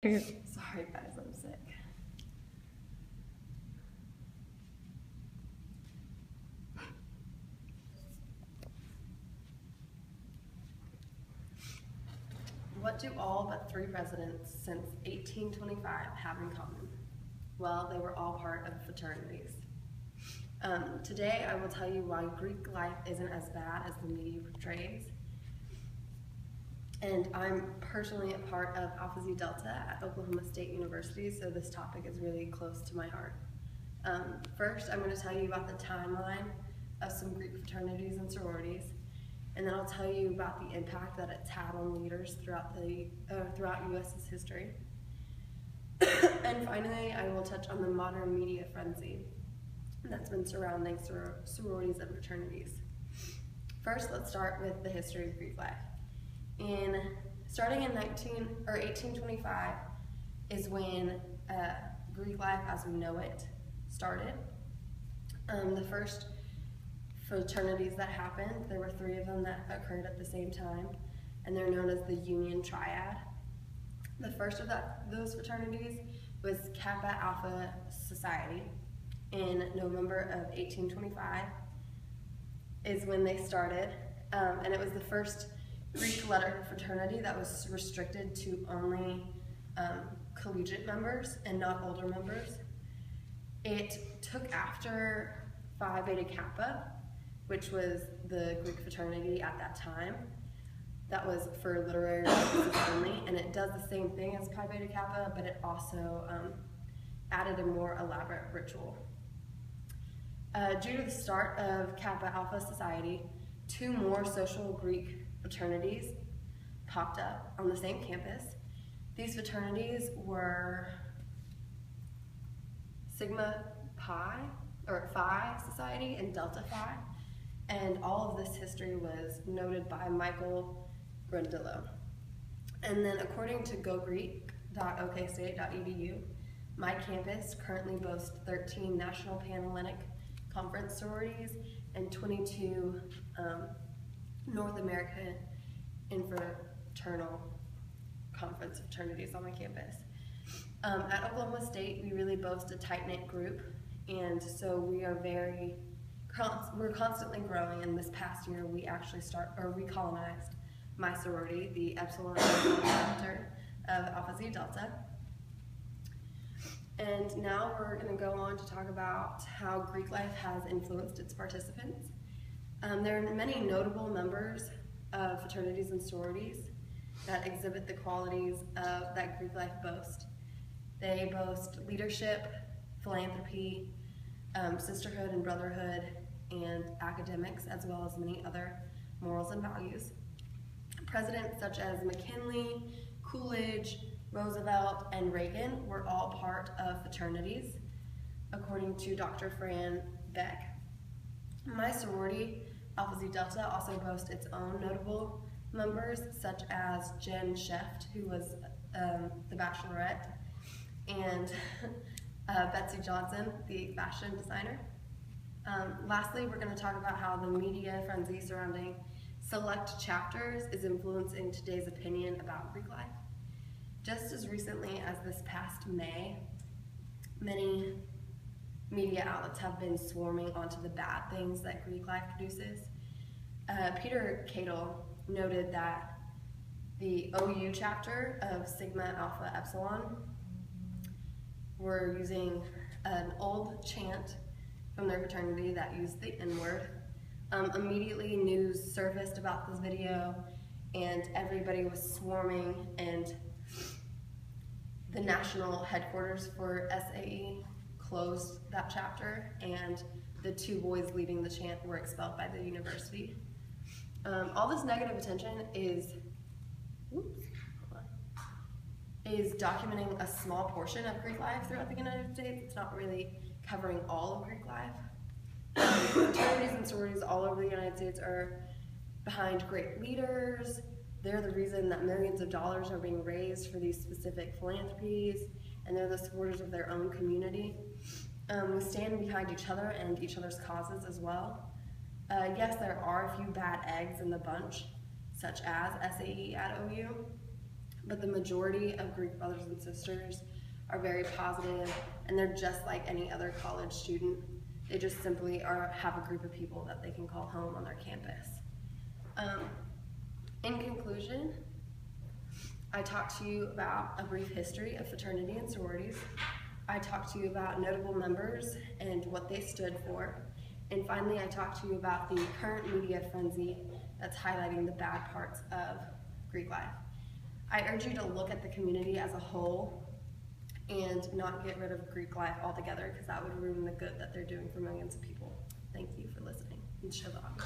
Sorry guys, I'm sick. What do all but 3 presidents since 1825 have in common? Well, they were all part of fraternities. Today I will tell you why Greek life isn't as bad as the media portrays. And I'm personally a part of Alpha Xi Delta at Oklahoma State University, so this topic is really close to my heart. First, I'm going to tell you about the timeline of some Greek fraternities and sororities, and then I'll tell you about the impact that it's had on leaders throughout U.S.'s history. And finally, I will touch on the modern media frenzy that's been surrounding sororities and fraternities. First, let's start with the history of Greek life. Starting in 1825 is when Greek life as we know it started. The first fraternities that happened, there were 3 of them that occurred at the same time, and they're known as the Union Triad. The first of those fraternities was Kappa Alpha Society in November of 1825 is when they started, and it was the first Greek letter fraternity that was restricted to only collegiate members and not older members. It took after Phi Beta Kappa, which was the Greek fraternity at that time. That was for literary purposes only, and it does the same thing as Pi Beta Kappa, but it also added a more elaborate ritual. Due to the start of Kappa Alpha Society, 2 more social Greek fraternities popped up on the same campus. These fraternities were Sigma Pi, or Phi Society, and Delta Phi, and all of this history was noted by Michael Grundillo. And then according to gogreek.okstate.edu, my campus currently boasts 13 National Panhellenic Conference sororities and 22 North American Infraternal Conference fraternities on my campus. At Oklahoma State, we really boast a tight-knit group, and so we're constantly growing, and this past year we actually recolonized my sorority, the Epsilon chapter of Alpha Xi Delta. And now we're going to go on to talk about how Greek life has influenced its participants. There are many notable members of fraternities and sororities that exhibit the qualities that Greek life boasts. They boast leadership, philanthropy, sisterhood and brotherhood, and academics, as well as many other morals and values. Presidents such as McKinley, Coolidge, Roosevelt, and Reagan were all part of fraternities, according to Dr. Fran Beck. My sorority, Alpha Xi Delta, also boasts its own notable members, such as Jen Sheft, who was the Bachelorette, and Betsy Johnson, the fashion designer. Lastly, we're going to talk about how the media frenzy surrounding select chapters is influencing today's opinion about Greek life. Just as recently as this past May, many media outlets have been swarming onto the bad things that Greek life produces. Peter Cato noted that the OU chapter of Sigma Alpha Epsilon were using an old chant from their fraternity that used the N-word. Immediately news surfaced about this video, and everybody was swarming, and the national headquarters for SAE closed that chapter, and the 2 boys leading the chant were expelled by the university. All this negative attention is documenting a small portion of Greek life throughout the United States. It's not really covering all of Greek life. Fraternities and sororities all over the United States are behind great leaders. They're the reason that millions of dollars are being raised for these specific philanthropies, and they're the supporters of their own community. We stand behind each other and each other's causes as well. Yes, there are a few bad eggs in the bunch, such as SAE at OU, but the majority of Greek brothers and sisters are very positive, and they're just like any other college student. They just simply have a group of people that they can call home on their campus. In conclusion, I talked to you about a brief history of fraternity and sororities. I talked to you about notable members and what they stood for. And finally, I talked to you about the current media frenzy that's highlighting the bad parts of Greek life. I urge you to look at the community as a whole and not get rid of Greek life altogether, because that would ruin the good that they're doing for millions of people. Thank you for listening. And Shabbat.